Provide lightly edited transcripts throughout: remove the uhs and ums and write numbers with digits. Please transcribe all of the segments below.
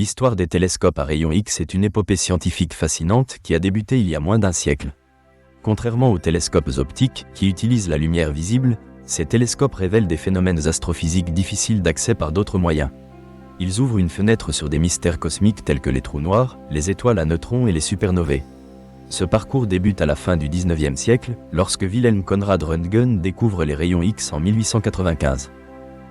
L'histoire des télescopes à rayons X est une épopée scientifique fascinante qui a débuté il y a moins d'un siècle. Contrairement aux télescopes optiques, qui utilisent la lumière visible, ces télescopes révèlent des phénomènes astrophysiques difficiles d'accès par d'autres moyens. Ils ouvrent une fenêtre sur des mystères cosmiques tels que les trous noirs, les étoiles à neutrons et les supernovae. Ce parcours débute à la fin du XIXe siècle, lorsque Wilhelm Conrad Röntgen découvre les rayons X en 1895.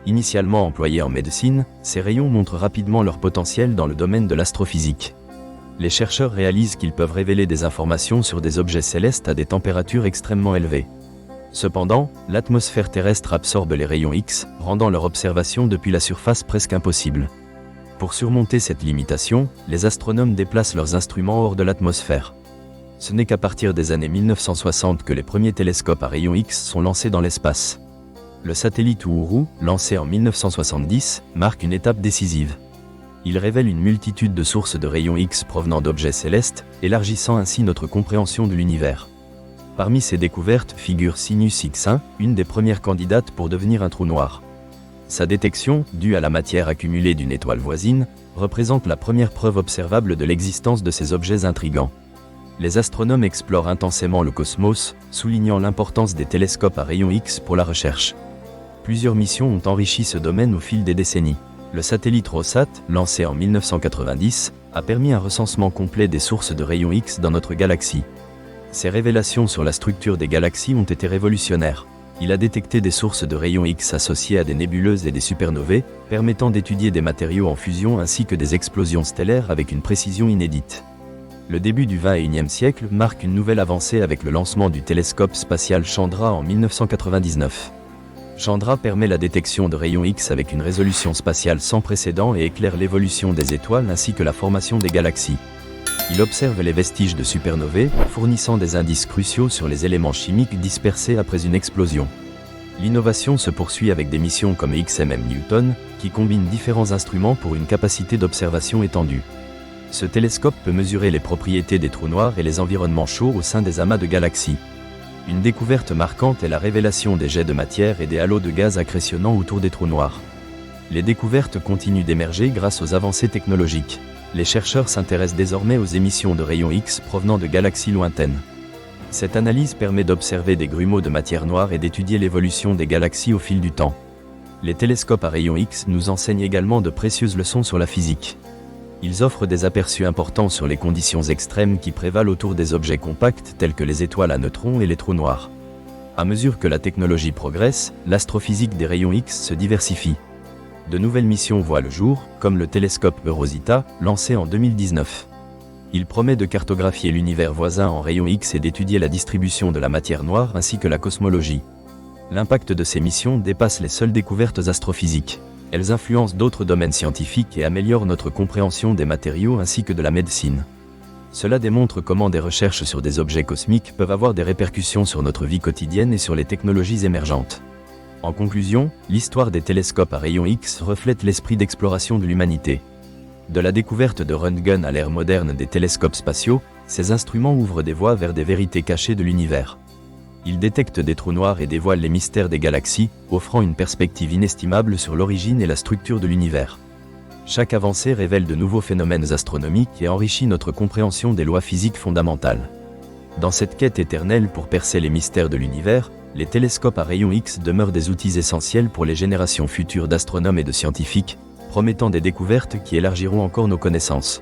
Initialement employés en médecine, ces rayons montrent rapidement leur potentiel dans le domaine de l'astrophysique. Les chercheurs réalisent qu'ils peuvent révéler des informations sur des objets célestes à des températures extrêmement élevées. Cependant, l'atmosphère terrestre absorbe les rayons X, rendant leur observation depuis la surface presque impossible. Pour surmonter cette limitation, les astronomes déplacent leurs instruments hors de l'atmosphère. Ce n'est qu'à partir des années 1960 que les premiers télescopes à rayons X sont lancés dans l'espace. Le satellite Uhuru, lancé en 1970, marque une étape décisive. Il révèle une multitude de sources de rayons X provenant d'objets célestes, élargissant ainsi notre compréhension de l'univers. Parmi ces découvertes figure Sinus X1, une des premières candidates pour devenir un trou noir. Sa détection, due à la matière accumulée d'une étoile voisine, représente la première preuve observable de l'existence de ces objets intrigants. Les astronomes explorent intensément le cosmos, soulignant l'importance des télescopes à rayons X pour la recherche. Plusieurs missions ont enrichi ce domaine au fil des décennies. Le satellite Rosat, lancé en 1990, a permis un recensement complet des sources de rayons X dans notre galaxie. Ces révélations sur la structure des galaxies ont été révolutionnaires. Il a détecté des sources de rayons X associées à des nébuleuses et des supernovae, permettant d'étudier des matériaux en fusion ainsi que des explosions stellaires avec une précision inédite. Le début du XXIe siècle marque une nouvelle avancée avec le lancement du télescope spatial Chandra en 1999. Chandra permet la détection de rayons X avec une résolution spatiale sans précédent et éclaire l'évolution des étoiles ainsi que la formation des galaxies. Il observe les vestiges de supernovae, fournissant des indices cruciaux sur les éléments chimiques dispersés après une explosion. L'innovation se poursuit avec des missions comme XMM Newton, qui combinent différents instruments pour une capacité d'observation étendue. Ce télescope peut mesurer les propriétés des trous noirs et les environnements chauds au sein des amas de galaxies. Une découverte marquante est la révélation des jets de matière et des halos de gaz accrétionnant autour des trous noirs. Les découvertes continuent d'émerger grâce aux avancées technologiques. Les chercheurs s'intéressent désormais aux émissions de rayons X provenant de galaxies lointaines. Cette analyse permet d'observer des grumeaux de matière noire et d'étudier l'évolution des galaxies au fil du temps. Les télescopes à rayons X nous enseignent également de précieuses leçons sur la physique. Ils offrent des aperçus importants sur les conditions extrêmes qui prévalent autour des objets compacts tels que les étoiles à neutrons et les trous noirs. À mesure que la technologie progresse, l'astrophysique des rayons X se diversifie. De nouvelles missions voient le jour, comme le télescope Eurosita, lancé en 2019. Il promet de cartographier l'univers voisin en rayons X et d'étudier la distribution de la matière noire ainsi que la cosmologie. L'impact de ces missions dépasse les seules découvertes astrophysiques. Elles influencent d'autres domaines scientifiques et améliorent notre compréhension des matériaux ainsi que de la médecine. Cela démontre comment des recherches sur des objets cosmiques peuvent avoir des répercussions sur notre vie quotidienne et sur les technologies émergentes. En conclusion, l'histoire des télescopes à rayons X reflète l'esprit d'exploration de l'humanité. De la découverte de Röntgen à l'ère moderne des télescopes spatiaux, ces instruments ouvrent des voies vers des vérités cachées de l'univers. Ils détectent des trous noirs et dévoilent les mystères des galaxies, offrant une perspective inestimable sur l'origine et la structure de l'univers. Chaque avancée révèle de nouveaux phénomènes astronomiques et enrichit notre compréhension des lois physiques fondamentales. Dans cette quête éternelle pour percer les mystères de l'univers, les télescopes à rayons X demeurent des outils essentiels pour les générations futures d'astronomes et de scientifiques, promettant des découvertes qui élargiront encore nos connaissances.